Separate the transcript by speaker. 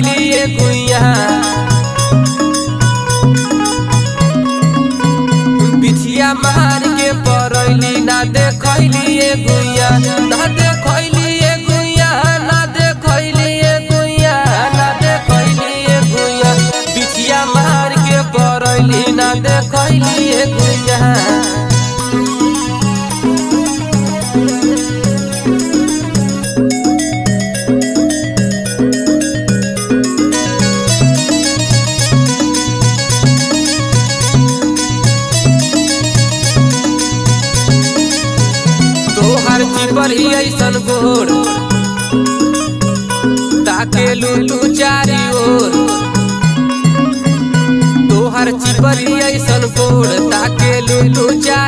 Speaker 1: देखैली गुइया बिछिया मार के परैली ना देखैली गुइया ना देखैली गुइया ना देखैली गुइया ना देखैली गुइया बिछिया मार के परैली ना देखैली गुइया। तोहर चिपरी ऐसन गोर ताकेलू तू चारी ओर तोहर चिपरी ऐसन गोर ताकेलू तू चारी